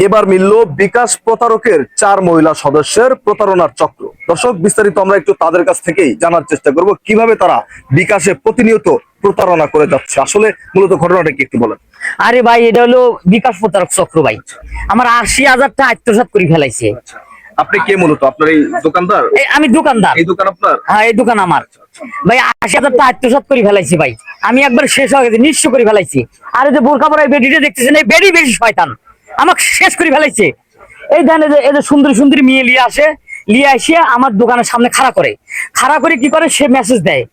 এবার মিলল বিকাশ প্রতারকের 4 মহিলা সদস্যের প্রতারণার চক্র। দর্শক, বিস্তারিত আমরা একটু তাদের কাছ থেকেই জানার চেষ্টা করব কিভাবে তারা বিকাশে প্রতিনিয়ত প্রতারণা করে যাচ্ছে। আসলে মূলত ঘটনাটা কি একটু বলেন। আরে ভাই, এটা হলো বিকাশ প্রতারক চক্র ভাই। আমার 80,000 টাকা আত্মসাৎ করে ফেলাইছে। আপনি কে মূলত? আপনার এই দোকানদার? আমি দোকানদার। এই দোকান আপনার? হ্যাঁ, এই দোকান আমার ভাই। 80,000 টাকা আত্মসাৎ করে ফেলাইছি ভাই। আমি একবার শেষ হয়ে গেছি, নিঃস্ব করে ফেলাইছি। আর এই যে বোরকা পরা বেডিটা দেখতেছেন, এই বেডি বেশি শয়তান, আমাকে শেষ করে ফেলাইছে। এই ধানে যে এই যে সুন্দরী সুন্দরী মেয়ে লিয়ে আসে, লিয়ে আসিয়া আমার দোকানের সামনে খাড়া করে কি করে, সে মেসেজ দেয়,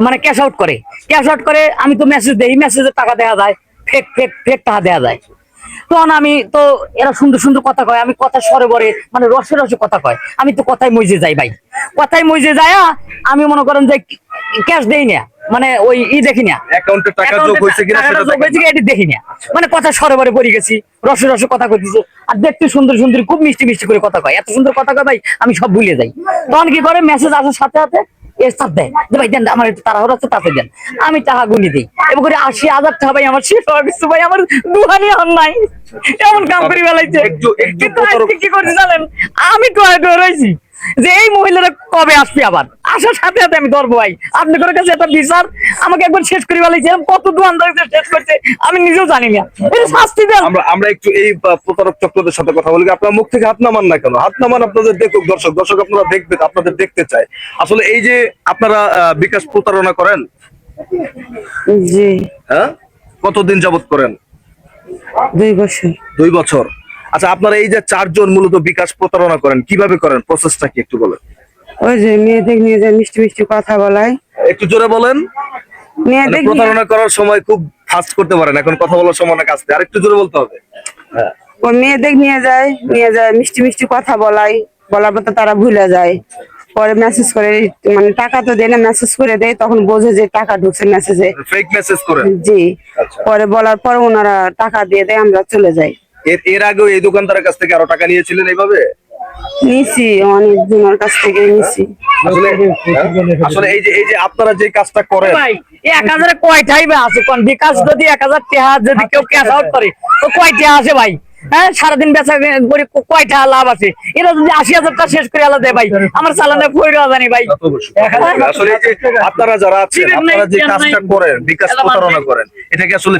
মানে ক্যাশ আউট করে। আমি তো মেসেজ দেই, মেসেজে টাকা দেওয়া যায়, ফেক টাকা দেওয়া যায়। তখন আমি তো, এরা সুন্দর সুন্দর কথা কয়, আমি কথা সরে বরে মানে রসে রসে কথা কয়, আমি তো কথায় মজে যাই ভাই। কথায় মজে যায়, আমি মনে করেন যে ক্যাশ দেই না, মানে ওই দেখি না অ্যাকাউন্টে টাকা যোগ হয়েছে কিনা সেটা এটি দেখি না, মানে কথা সরে বরে পড়ে গেছি, রসে রসে কথা কইতেছে। আর দেখতে সুন্দর সুন্দর, খুব মিষ্টি মিষ্টি করে কথা কয়, এত সুন্দর কথা কয় ভাই, আমি সব ভুলে যাই। তখন কি করে, মেসেজ আসার সাথে সাথে দেয় যে ভাই দেন, আমার একটু তাড়াহুড়ো আছে, তাতে দেন। আমি টাকা গুনি দিই, এবং করে 80,000 টাকা ভাই আমার শেষ হয়ে গেছে ভাই। আমার দুহানি হন নাই, এমন কাম করে ফেলাইছে। কিন্তু আজকে কি করছি জানেন, আমি তো রয়েছি যে এই মহিলারা কবে আসবে, আবার আসার সাথে সাথে আমি ধরবো ভাই। আপনাদের কাছে একটা বিচার, আমাকে একবার শেষ করে ফেলাইছে। কত দোকানদার শেষ করছে আমি নিজেও জানি না, এই শাস্তি দেন। আমরা একটু এই প্রতারক চক্রদের সাথে কথা বলি। আপনার মুখ থেকে হাত নামান না কেন? হাত নামান, আপনাদের দেখুক দর্শক আপনারা দেখবেন, আপনাদের দেখতে চাই। আসলে এই যে আপনারা বিকাশ প্রতারণা করেন, জি, হ্যাঁ, কতদিন যাবত করেন? 2 বছর। 2 বছর। আচ্ছা, আপনারা এই যে 4 জন মূলত বিকাশ প্রতারণা করেন, কিভাবে করেন, প্রসেসটা কি একটু বলেন। ওই যে মেয়েদের নিয়ে যায় মিষ্টি মিষ্টি কথা বলায়। একটু জোরে বলেন। মেয়েদের প্রতারণা করার সময় খুব ফাস্ট করতে পারেন, এখন কথা বলার সময় না, কাছে আরেকটু জোরে বলতে হবে। হ্যাঁ, ওই মেয়েদের নিয়ে যায় মিষ্টি মিষ্টি কথা বলার পর তো তারা ভুলে যায়। পরে মেসেজ করে, মানে টাকা তো দেয় না, মেসেজ করে দেয়, তখন বোঝে যে টাকা ঢুকছে মেসেজে। ফেক মেসেজ করে? জি। আচ্ছা। পরে বলার পর ওনারা টাকা দিয়ে দেয়, আমরা চলে যাই। এর আগেও এই দোকানদারের কাছ থেকে আরো টাকা নিয়েছিলেন এইভাবে? নিছি, অনেক জনের কাছ থেকে নিছি। আসলে এই যে আপনারা যে কাজটা করেন ভাই, 1000 কয়টাই বা আছে কোন? বিকাশ যদি 1000 টাকা যদি কেউ ক্যাশ আউট করে, তো কয়টা আসে ভাই? হ্যাঁ, সারাদিন বেচা করে কয়টা লাভ আছে? এরা যদি 80,000 টাকা শেষ করে আলাদা দেয় ভাই, আমার চালানে পয়রা জানি ভাই। আসলে এই যে আপনারা যারা আছেন, আপনারা যে কাজটা করেন, বিকাশ প্রতারণা করেন, এটা কি আসলে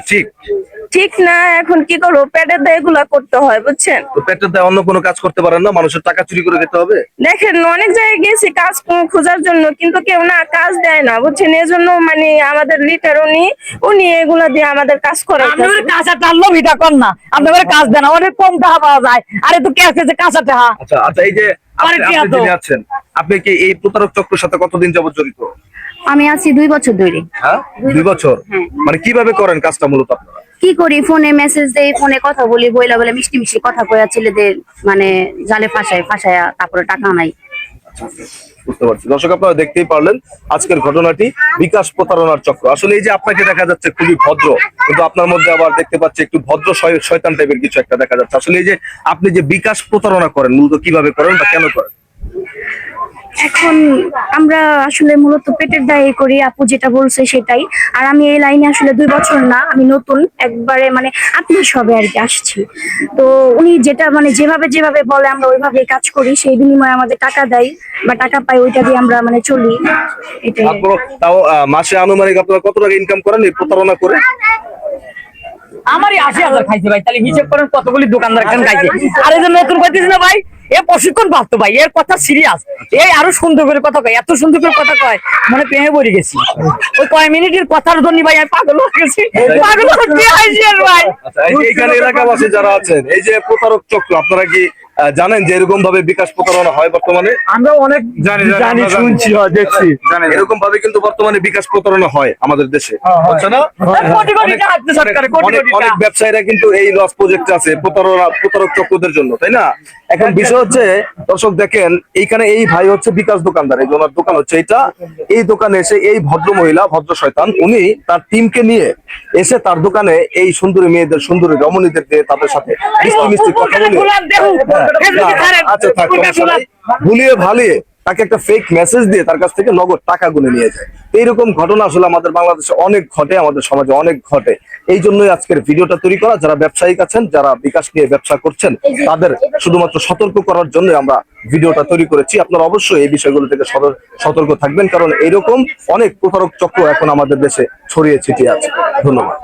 ঠিক না? এখন কি করবো, পেটের দায় এগুলা করতে হয়, বুঝছেন? তো পেটের দায়ে অন্য কোনো কাজ করতে পারেন না? মানুষের টাকা চুরি করে খেতে হবে? দেখেন, অনেক জায়গায় গেছি কাজ খোঁজার জন্য, কিন্তু কেউ না কাজ দেয় না, বুঝছেন? এই জন্য মানে আমাদের লিটার উনি এগুলা দিয়ে আমাদের কাজ করে। আপনাদের কাঁচা টানলো ভিটা কর না, আপনাদের কাজ দেন, অনেক কম টাকা পাওয়া যায়। আরে তো ক্যাশ আছে কাঁচা টাকা। আচ্ছা, এই যে আপনি যিনি আছেন, আপনি কি এই প্রতারক চক্রের সাথে কতদিন যাবত জড়িত? আমি আছি 2 বছর ধরে। হ্যাঁ, 2 বছর। মানে কিভাবে করেন কাজটা মূলত আপনারা? কি করি, ফোনে মেসেজ দেই, ফোনে কথা বলি, বইলা বলে মিষ্টি মিষ্টি কথা কয়া ছেলেদের মানে জালে ফাঁসায়া তারপরে টাকা নাই। বুঝতে পারছি। দর্শক, আপনারা দেখতেই পারলেন আজকের ঘটনাটি, বিকাশ প্রতারণার চক্র। আসলে এই যে আপনাকে দেখা যাচ্ছে খুবই ভদ্র, কিন্তু আপনার মধ্যে আবার দেখতে পাচ্ছি একটু ভদ্র শয়তান টাইপের কিছু একটা দেখা যাচ্ছে। আসলে এই যে আপনি যে বিকাশ প্রতারণা করেন, মূলত কিভাবে করেন বা কেন করেন? এখন আমরা আসলে মূলত পেটের দায়ে করি, আপু যেটা বলছে সেটাই। আর আমি এই লাইনে আসলে 2 বছর না, আমি নতুন, একবারে মানে আপনার সবে আর কি আসছি। তো উনি যেটা মানে যেভাবে বলে আমরা ওইভাবে কাজ করি, সেই বিনিময়ে আমাদের টাকা দেয় বা টাকা পাই, ওইটা দিয়ে আমরা মানে চলি। এটাই। তাও মাসে আনুমানিক আপনারা কত টাকা ইনকাম করেন এই প্রতারণা করে? আমারই 80,000 খাইছে ভাই, তাহলে হিসেব করেন কতগুলি দোকানদার এখানে খাইছে। আর এই যে নতুন পাইতেছি না ভাই, এ প্রশিক্ষণ প্রাপ্ত ভাই, এর কথা সিরিয়াস। এই আরো সুন্দর করে কথা কয়, এত সুন্দর করে কথা কয়, মানে প্রেমে পড়ে গেছি। ওই কয় মিনিটের কথার জন্য ভাই আমি পাগল হয়ে গেছি, পাগল হয়ে আইছি আর ভাই। আচ্ছা, এই যে এখানে এলাকাবাসী যারা আছেন, এই যে প্রতারক চক্র, আপনারা কি জানেন যে এরকম ভাবে বিকাশ প্রতারণা হয় বর্তমানে? আমরা অনেক জানি, শুনছি, দেখছি। এরকম ভাবে কিন্তু বর্তমানে বিকাশ প্রতারণা হয় আমাদের দেশে, হচ্ছে না? কোটি কোটি টাকা দিচ্ছে সরকারে, কোটি কোটি অনেক টাকা। ব্যবসায়ীরা কিন্তু এই লস প্রজেক্টে আছে প্রতারক চক্রদের জন্য, তাই না? এখন বিষয় হচ্ছে, দর্শক দেখেন, এইখানে এই ভাই হচ্ছে বিকাশ দোকানদার, এই ওনার দোকান হচ্ছে এটা। এই দোকানে এসে এই ভদ্র মহিলা, ভদ্র শয়তান, উনি তার টিমকে নিয়ে এসে তার দোকানে এই সুন্দরী মেয়েদের, সুন্দরী রমণীদের দিয়ে তাদের সাথে মিষ্টি মিষ্টি কথা বলে, আচ্ছা থাক, ভুলিয়ে ভালিয়ে তাকে একটা ফেক মেসেজ দিয়ে তার কাছ থেকে নগদ টাকা গুনে নিয়ে যায়। এইরকম ঘটনা আসলে আমাদের বাংলাদেশে অনেক ঘটে, আমাদের সমাজে অনেক ঘটে। এই জন্যই আজকের ভিডিওটা তৈরি করা। যারা ব্যবসায়িক আছেন, যারা বিকাশ নিয়ে ব্যবসা করছেন, তাদের শুধুমাত্র সতর্ক করার জন্য আমরা ভিডিওটা তৈরি করেছি। আপনারা অবশ্যই এই বিষয়গুলো থেকে সতর্ক থাকবেন, কারণ এরকম অনেক প্রতারক চক্র এখন আমাদের দেশে ছড়িয়ে ছিটিয়ে আছে। ধন্যবাদ।